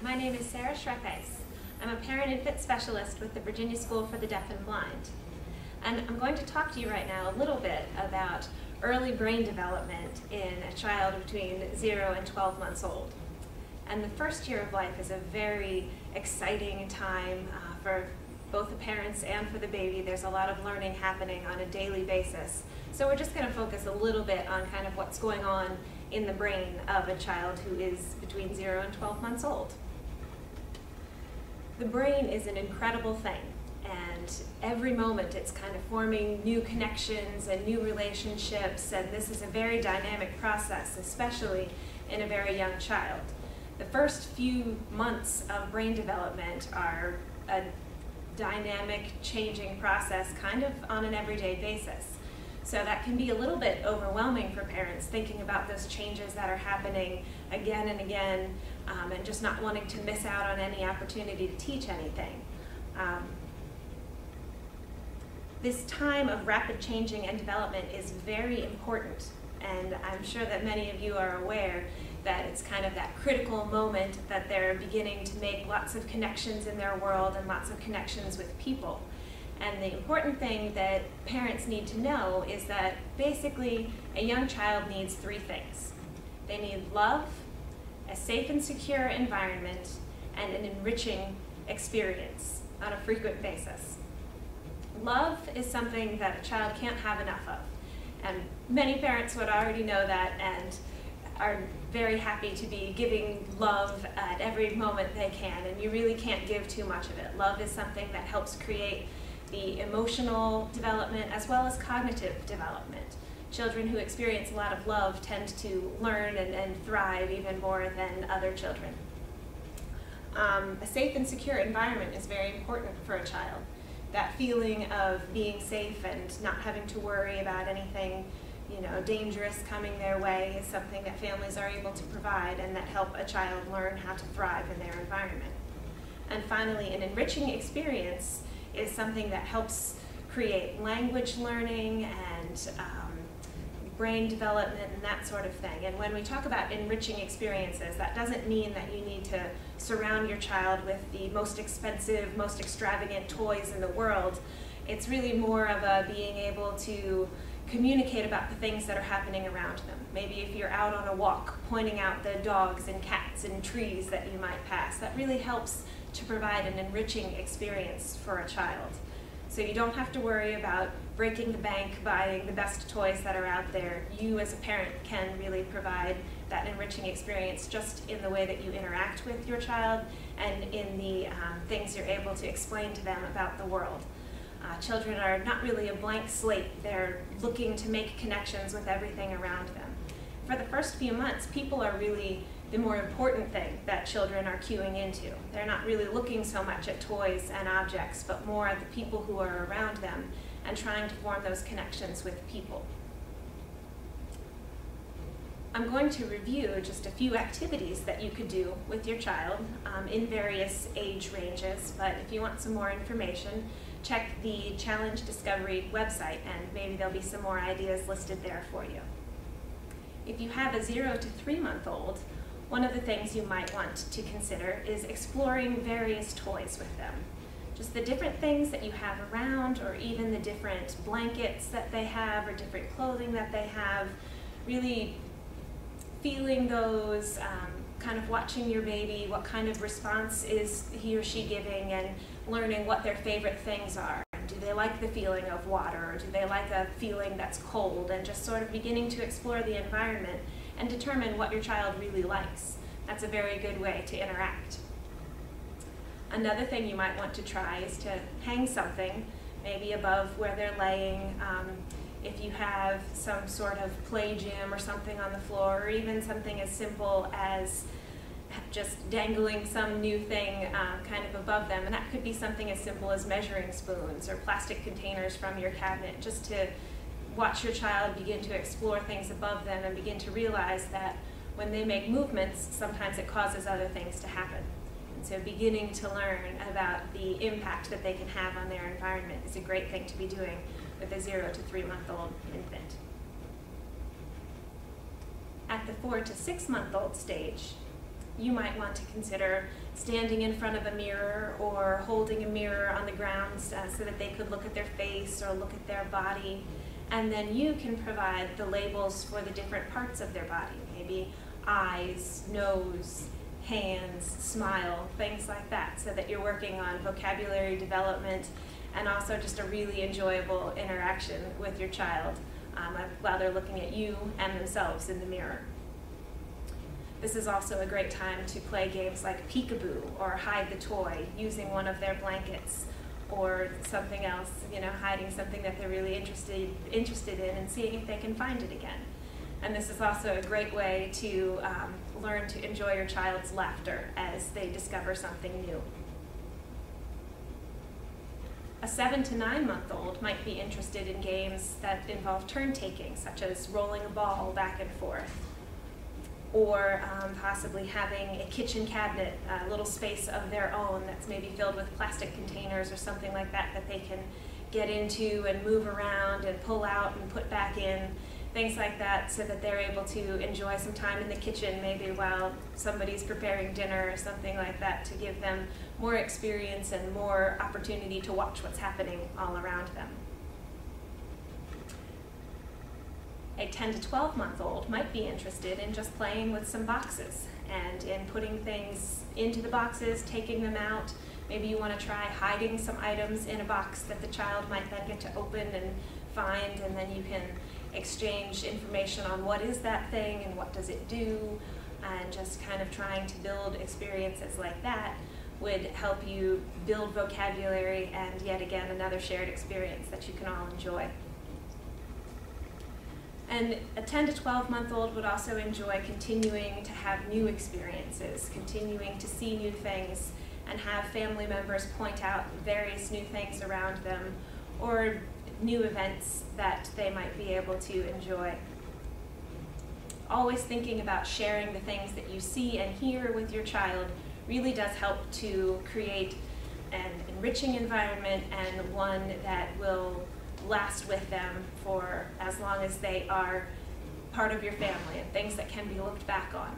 my name is Shreckhise. I'm a parent-infant specialist with the Virginia School for the Deaf and Blind. And I'm going to talk to you right now a little bit about early brain development in a child between 0 and 12 months old. And the first year of life is a very exciting time for both the parents and for the baby. There's a lot of learning happening on a daily basis. So we're just going to focus a little bit on kind of what's going on in the brain of a child who is between 0 and 12 months old. The brain is an incredible thing, and every moment it's kind of forming new connections and new relationships, and this is a very dynamic process, especially in a very young child. The first few months of brain development are a dynamic, changing process kind of on an everyday basis. So that can be a little bit overwhelming for parents, thinking about those changes that are happening again and again, and just not wanting to miss out on any opportunity to teach anything. This time of rapid changing and development is very important, and I'm sure that many of you are aware that it's kind of that critical moment that they're beginning to make lots of connections in their world and lots of connections with people. And the important thing that parents need to know is that basically a young child needs 3 things. They need love, a safe and secure environment, and an enriching experience on a frequent basis. Love is something that a child can't have enough of. And many parents would already know that and are very happy to be giving love at every moment they can, and you really can't give too much of it. Love is something that helps create the emotional development as well as cognitive development. Children who experience a lot of love tend to learn and thrive even more than other children. A safe and secure environment is very important for a child. That feeling of being safe and not having to worry about anything dangerous coming their way is something that families are able to provide and that help a child learn how to thrive in their environment. And finally, an enriching experience is something that helps create language learning and brain development and that sort of thing. And when we talk about enriching experiences, that doesn't mean that you need to surround your child with the most expensive, most extravagant toys in the world. It's really more of a being able to communicate about the things that are happening around them. Maybe if you're out on a walk, pointing out the dogs and cats and trees that you might pass. That really helps to provide an enriching experience for a child. So you don't have to worry about breaking the bank, buying the best toys that are out there. You as a parent can really provide that enriching experience just in the way that you interact with your child and in the things you're able to explain to them about the world. Children are not really a blank slate. They're looking to make connections with everything around them. For the first few months, people are really the more important thing that children are cueing into. They're not really looking so much at toys and objects, but more at the people who are around them and trying to form those connections with people. I'm going to review just a few activities that you could do with your child in various age ranges, but if you want some more information, check the Challenge Discovery website and maybe there'll be some more ideas listed there for you. If you have a 0 to 3 month old, one of the things you might want to consider is exploring various toys with them. Just the different things that you have around, or even the different blankets that they have or different clothing that they have, really feeling those, kind of watching your baby, what kind of response is he or she giving, and learning what their favorite things are. Do they like the feeling of water, or do they like a feeling that's cold, and just sort of beginning to explore the environment and determine what your child really likes. That's a very good way to interact. Another thing you might want to try is to hang something, maybe above where they're laying. If you have some sort of play gym or something on the floor, or even something as simple as just dangling some new thing kind of above them. And that could be something as simple as measuring spoons or plastic containers from your cabinet, just to watch your child begin to explore things above them and begin to realize that when they make movements, sometimes it causes other things to happen. And so beginning to learn about the impact that they can have on their environment is a great thing to be doing with a 0 to 3 month old infant. At the 4 to 6 month old stage, you might want to consider standing in front of a mirror or holding a mirror on the ground so that they could look at their face or look at their body. And then you can provide the labels for the different parts of their body, maybe eyes, nose, hands, smile, things like that, so that you're working on vocabulary development and also just a really enjoyable interaction with your child while they're looking at you and themselves in the mirror. This is also a great time to play games like peekaboo or hide the toy, using one of their blankets or something else, hiding something that they're really interested in and seeing if they can find it again. And this is also a great way to learn to enjoy your child's laughter as they discover something new. A 7 to 9 month old might be interested in games that involve turn taking, such as rolling a ball back and forth, or possibly having a kitchen cabinet, a little space of their own that's maybe filled with plastic containers or something like that that they can get into and move around and pull out and put back in, things like that, so that they're able to enjoy some time in the kitchen, maybe while somebody's preparing dinner or something like that, to give them more experience and more opportunity to watch what's happening all around them. A 10 to 12 month old might be interested in just playing with some boxes and in putting things into the boxes, taking them out. Maybe you want to try hiding some items in a box that the child might then get to open and find, and then you can exchange information on what is that thing and what does it do, and just kind of trying to build experiences like that would help you build vocabulary and, yet again, another shared experience that you can all enjoy. And a 10 to 12 month old would also enjoy continuing to have new experiences, continuing to see new things and have family members point out various new things around them or new events that they might be able to enjoy. Always thinking about sharing the things that you see and hear with your child really does help to create an enriching environment and one that will last with them for as long as they are part of your family and things that can be looked back on.